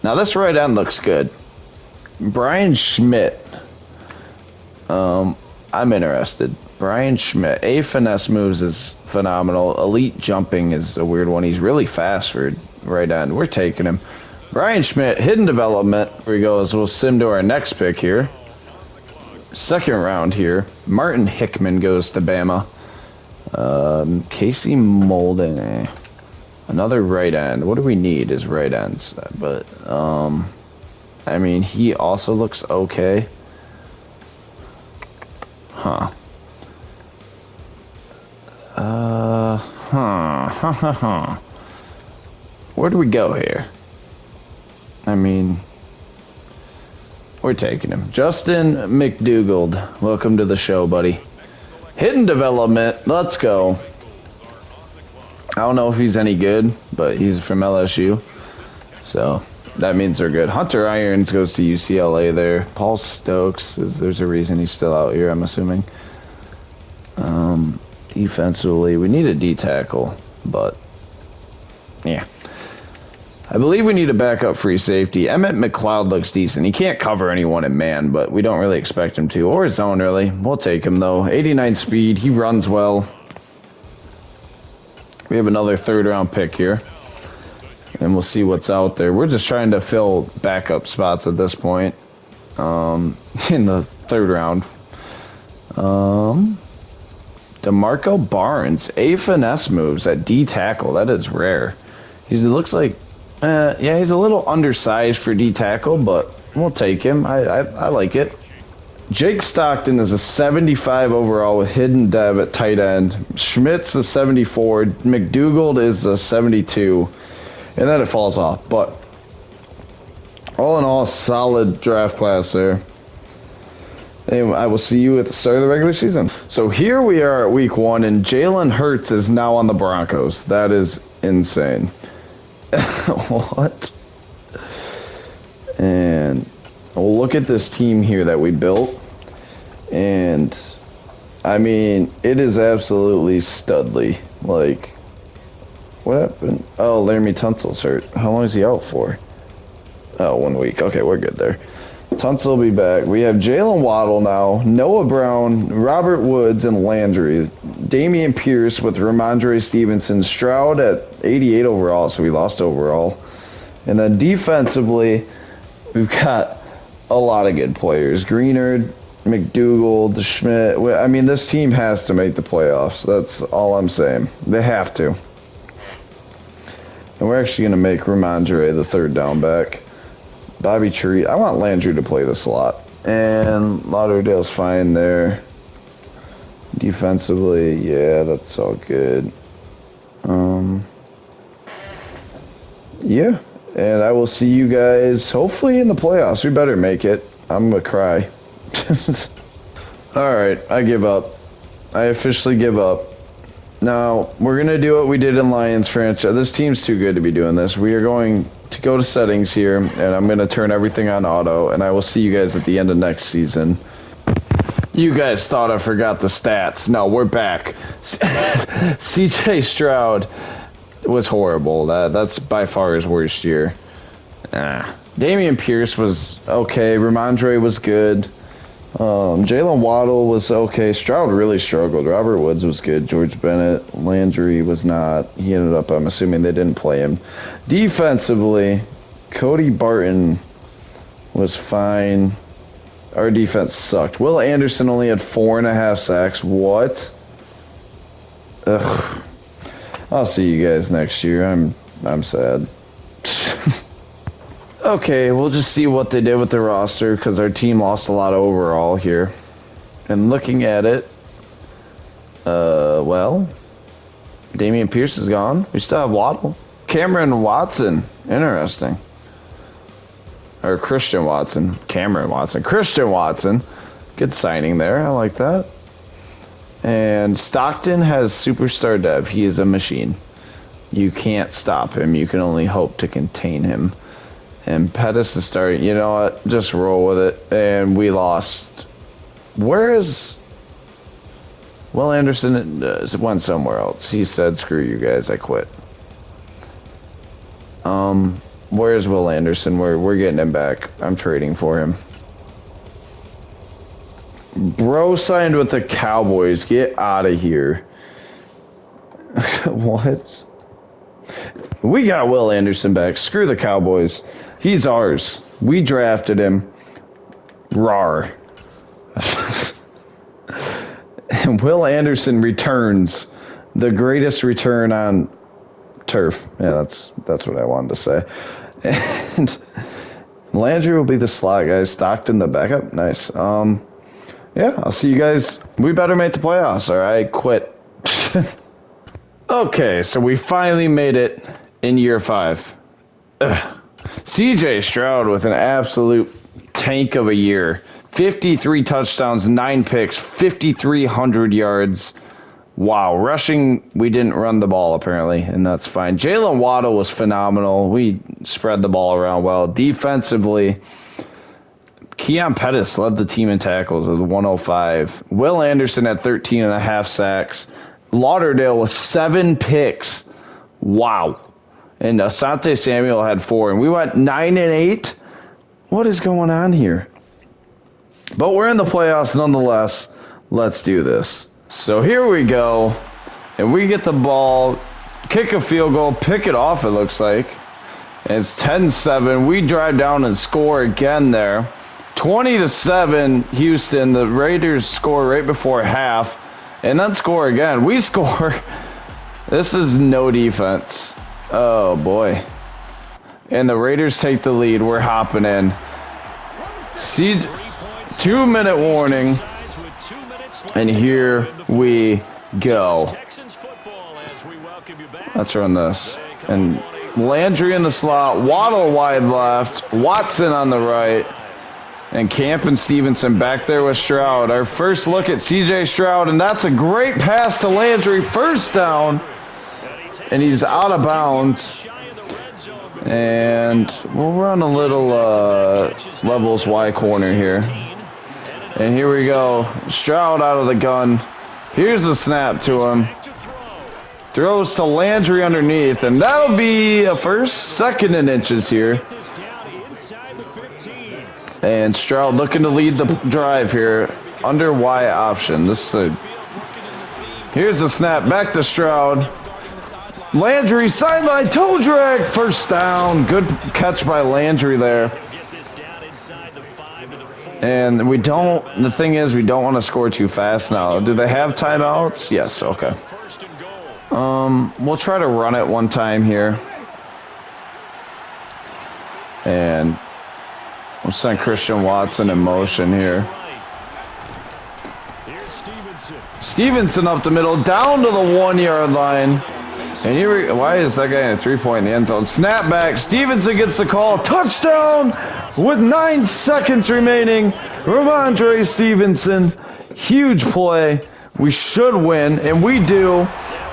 Now this right end looks good. Brian Schmidt. I'm interested. Brian Schmidt. Finesse moves is phenomenal. Elite jumping is a weird one. He's really fast for right end. We're taking him. Brian Schmidt, hidden development. Here he goes. We'll sim to our next pick here. Second round here. Martin Hickman goes to Bama. Casey Molden. Another right end. What do we need is right ends. But, I mean, he also looks okay. Huh. Where do we go here? I mean, we're taking him. Justin McDougald, welcome to the show, buddy. Hidden development, let's go. I don't know if he's any good, but he's from LSU, so that means they're good. Hunter Irons goes to UCLA there. Paul Stokes, there's a reason he's still out here, I'm assuming. Defensively, we need a D tackle, but yeah. I believe we need a backup free safety. Emmett McLeod looks decent. He can't cover anyone in man, but we don't really expect him to. Or zone, really. We'll take him, though. 89 speed. He runs well. We have another third-round pick here. And we'll see what's out there. We're just trying to fill backup spots at this point. In the third round. DeMarco Barnes. A finesse moves at D tackle. That is rare. He looks like... yeah, he's a little undersized for D tackle, but we'll take him. I like it. Jake Stockton is a 75 overall with hidden dev at tight end. Schmidt's a 74. McDougald is a 72. And then it falls off. But all in all, solid draft class there. Anyway, I will see you at the start of the regular season. So here we are at week 1, and Jalen Hurts is now on the Broncos. That is insane. What? And we'll look at this team here that we built. And, I mean, it is absolutely studly. Like, what happened? Oh, Laramie Tunsil's hurt. How long is he out for? Oh, 1 week. Okay, we're good there. Tunsil will be back. We have Jalen Waddle now, Noah Brown, Robert Woods, and Landry. Damian Pierce with Ramondre Stevenson. Stroud at 88 overall, so we lost overall. And then defensively, we've got a lot of good players. Greenard, McDougald, Schmidt. I mean, this team has to make the playoffs. That's all I'm saying. They have to. And we're actually going to make Ramondre the third down back. Bobby Tree. I want Landry to play this slot. And Lauderdale's fine there. Defensively, yeah, that's all good. Yeah. And I will see you guys hopefully in the playoffs. We better make it. I'm going to cry. Alright, I give up. I officially give up. Now, we're going to do what we did in Lions franchise. This team's too good to be doing this. We are going to go to settings here, and I'm going to turn everything on auto, and I will see you guys at the end of next season. You guys thought I forgot the stats. No, we're back. CJ Stroud was horrible. That's by far his worst year. Damian Pierce was okay. Ramondre was good. Jalen Waddle was okay. Stroud really struggled. Robert Woods was good. George Bennett. Landry was not. He ended up, I'm assuming they didn't play him. Defensively, Cody Barton was fine. Our defense sucked. Will Anderson only had 4.5 sacks. What? Ugh. I'll see you guys next year. I'm sad. Okay, we'll just see what they did with the roster because our team lost a lot overall here. And looking at it, well, Damian Pierce is gone. We still have Waddle. Cameron Watson. Interesting. Or Christian Watson. Cameron Watson. Christian Watson. Good signing there. I like that. And Stockton has superstar dev. He is a machine. You can't stop him. You can only hope to contain him. And Pettis is starting. You know what? Just roll with it. And we lost. Where is... Will Anderson went somewhere else. He said, screw you guys. I quit. Where's Will Anderson? We're getting him back. I'm trading for him. Bro signed with the Cowboys. Get out of here. What? We got Will Anderson back. Screw the Cowboys. He's ours. We drafted him. Rawr. And Will Anderson returns the greatest return on turf. Yeah, that's what I wanted to say. And Landry will be the slot guy. Stockton the backup. Nice. Yeah, I'll see you guys. We better make the playoffs, all right? Quit. Okay, so we finally made it in year 5. CJ Stroud with an absolute tank of a year. 53 touchdowns, 9 picks, 5,300 yards. Wow, rushing, we didn't run the ball apparently, and that's fine. Jalen Waddle was phenomenal. We spread the ball around well. Defensively, Keon Pettis led the team in tackles with 105. Will Anderson had 13.5 sacks. Lauderdale with 7 picks. Wow. And Asante Samuel had 4. And we went 9-8. What is going on here? But we're in the playoffs nonetheless. Let's do this. So here we go. And we get the ball, kick a field goal, pick it off, it looks like. And it's 10-7. We drive down and score again there. 20-7, Houston. The Raiders score right before half. And then score again. We score. This is no defense. Oh, boy. And the Raiders take the lead. We're hopping in. See, 2-minute warning. And here we go. Let's run this. And Landry in the slot. Waddle wide left. Watson on the right. And Camp and Stevenson back there with Stroud. Our first look at CJ Stroud, and that's a great pass to Landry. First down, and he's out of bounds. And we'll run a little levels Y corner here. And here we go. Stroud out of the gun. Here's a snap to him. Throws to Landry underneath, and that'll be a first, second and inches here. And Stroud looking to lead the drive here. Under Y option. Here's the snap. Back to Stroud. Landry, sideline, toe drag. First down. Good catch by Landry there. And the thing is, we don't want to score too fast now. Do they have timeouts? Yes, okay. We'll try to run it one time here. And we'll send Christian Watson in motion here. Stevenson up the middle, down to the 1-yard line. And why is that guy in a 3-point in the end zone? Snap back. Stevenson gets the call. Touchdown with 9 seconds remaining. Ramondre Stevenson. Huge play. We should win, and we do.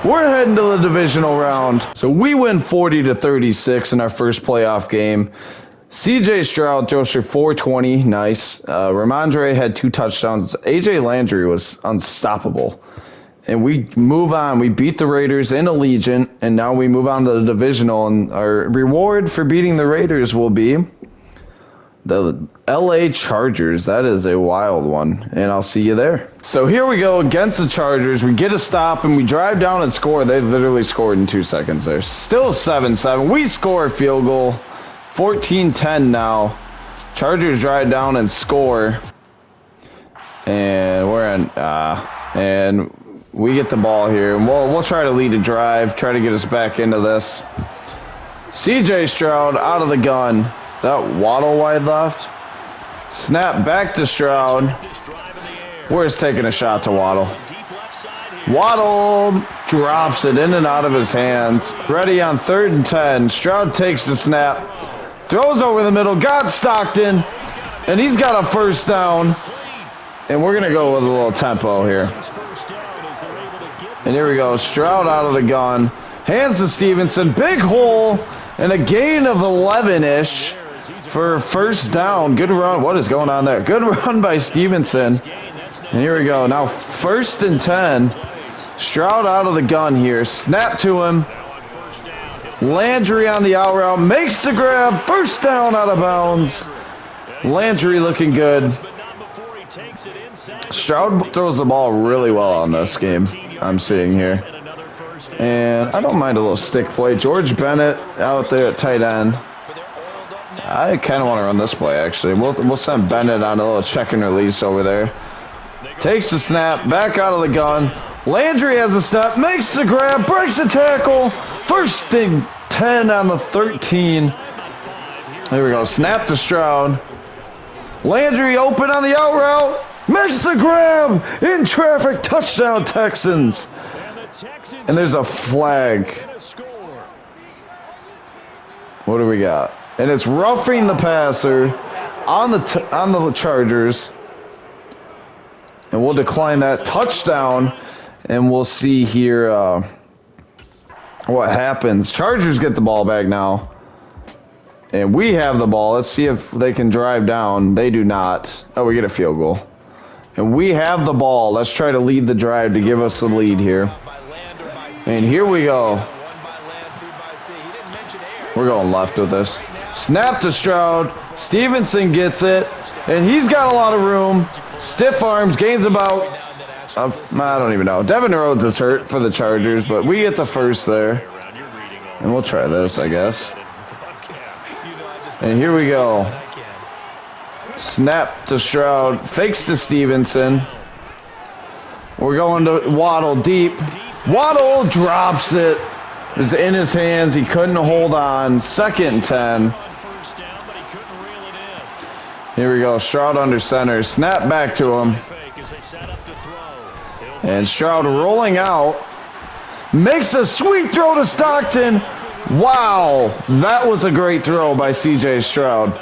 We're heading to the divisional round. So we win 40-36 in our first playoff game. CJ Stroud throws for 420. Nice. Ramondre had 2 touchdowns. AJ Landry was unstoppable. And we move on. We beat the Raiders in Allegiant, and now we move on to the divisional. And our reward for beating the Raiders will be the LA Chargers. That is a wild one, and I'll see you there. So here we go against the Chargers. We get a stop, and we drive down and score. They literally scored in 2 seconds there. Still 7-7. We score a field goal. 14-10 now. Chargers drive down and score. And we're in... and we get the ball here. And we'll try to lead a drive. Try to get us back into this. CJ Stroud out of the gun. Is that Waddle wide left? Snap back to Stroud. Where's taking a shot to Waddle? Waddle drops it in and out of his hands. Ready on 3rd and 10. Stroud takes the snap. Throws over the middle. Got Stockton. And he's got a first down. And we're going to go with a little tempo here. And here we go. Stroud out of the gun. Hands to Stevenson. Big hole. And a gain of 11-ish for first down. Good run. What is going on there? Good run by Stevenson. And here we go. Now 1st and 10. Stroud out of the gun here. Snap to him. Landry on the out route. Makes the grab. First down out of bounds. Landry looking good. Stroud throws the ball really well on this game, I'm seeing here. And I don't mind a little stick play. George Bennett out there at tight end. I kind of want to run this play, actually. We'll send Bennett on a little check and release over there. Takes the snap, back out of the gun. Landry has a step, makes the grab, breaks the tackle. First and 10 on the 13. There we go. Snap to Stroud. Landry open on the out route. Makes the grab. In traffic. Touchdown, Texans. And there's a flag. What do we got? And it's roughing the passer on the Chargers. And we'll decline that touchdown. And we'll see here what happens. Chargers get the ball back now. And we have the ball. Let's see if they can drive down. They do not. Oh, we get a field goal. And we have the ball. Let's try to lead the drive to give us the lead here. And here we go. We're going left with this. Snap to Stroud. Stevenson gets it. And he's got a lot of room. Stiff arms. Gains about... I don't even know. Devin Rhodes is hurt for the Chargers, but we get the first there. And we'll try this, I guess. And here we go. Snap to Stroud. Fakes to Stevenson. We're going to Waddle deep. Waddle drops it. It was in his hands. He couldn't hold on. 2nd and 10. Here we go. Stroud under center. Snap back to him. And Stroud rolling out. Makes a sweet throw to Stockton. Wow. That was a great throw by C.J. Stroud.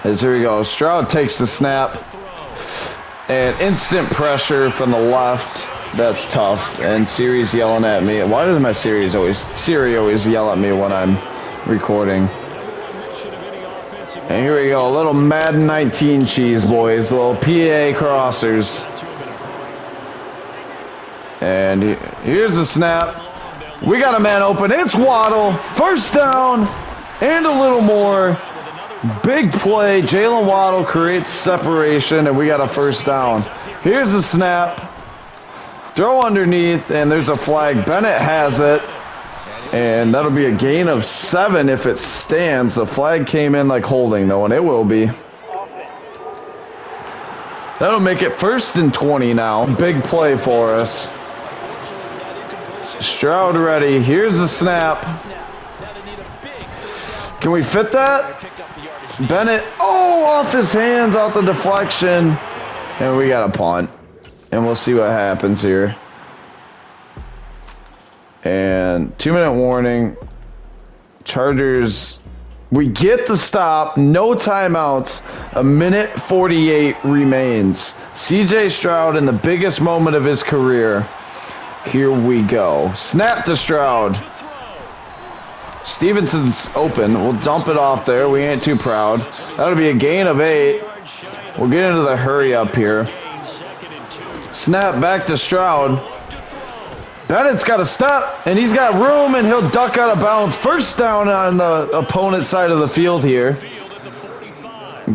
As here we go. Stroud takes the snap. And instant pressure from the left. That's tough. And Siri's yelling at me. Why does my Siri always yell at me when I'm recording? And here we go. A little Madden 19 cheese, boys. A little PA crossers. And here's the snap. We got a man open. It's Waddle. First down and a little more. Big play. Jalen Waddle creates separation, and we got a first down. Here's the snap. Throw underneath, and there's a flag. Bennett has it. And that'll be a gain of 7 if it stands. The flag came in like holding, though, and it will be. That'll make it 1st and 20 now. Big play for us. Stroud ready. Here's the snap. Can we fit that? Bennett. Oh, off his hands, out the deflection. And we got a punt. And we'll see what happens here. And 2-minute warning. Chargers. We get the stop. No timeouts. 1:48 remains. C.J. Stroud in the biggest moment of his career. Here we go. Snap to Stroud. Stevenson's open. We'll dump it off there. We ain't too proud. That'll be a gain of 8. We'll get into the hurry up here. Snap back to Stroud. Bennett's got a step, and he's got room, and he'll duck out of bounds. First down on the opponent's side of the field here.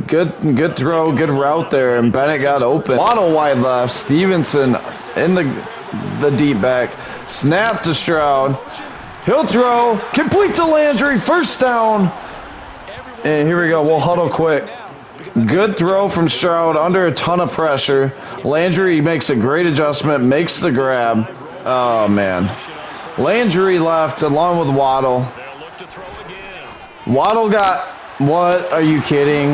Good throw, good route there, and Bennett got open. Waddle wide left. Stevenson in the deep back. Snap to Stroud. He'll throw. Complete to Landry. First down. And here we go. We'll huddle quick. Good throw from Stroud under a ton of pressure. Landry makes a great adjustment, makes the grab. Oh, man. Landry left along with Waddle. Waddle got... What? Are you kidding?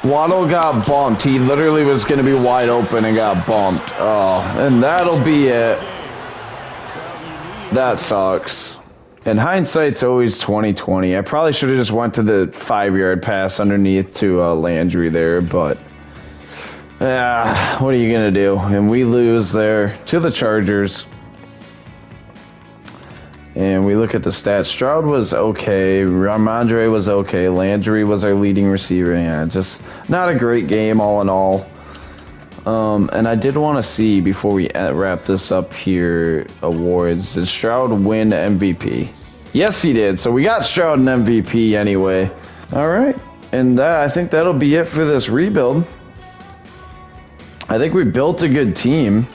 Waddle got bumped. He literally was going to be wide open and got bumped. Oh, and that'll be it. That sucks. And hindsight's always 20/20. I probably should have just went to the 5-yard pass underneath to Landry there, but what are you going to do? And we lose there to the Chargers. And we look at the stats. Stroud was okay. Ramondre was okay. Landry was our leading receiver. Yeah, just not a great game all in all. And I did want to see, before we wrap this up here, awards, did Stroud win MVP? Yes, he did. So we got Stroud an MVP anyway. All right. And I think that'll be it for this rebuild. I think we built a good team.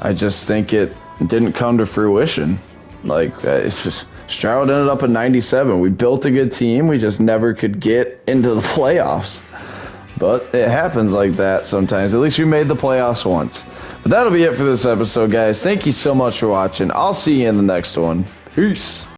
I just think it didn't come to fruition. Like, it's just, Stroud ended up at 97. We built a good team. We just never could get into the playoffs. But it happens like that sometimes. At least we made the playoffs once. But that'll be it for this episode, guys. Thank you so much for watching. I'll see you in the next one. Peace.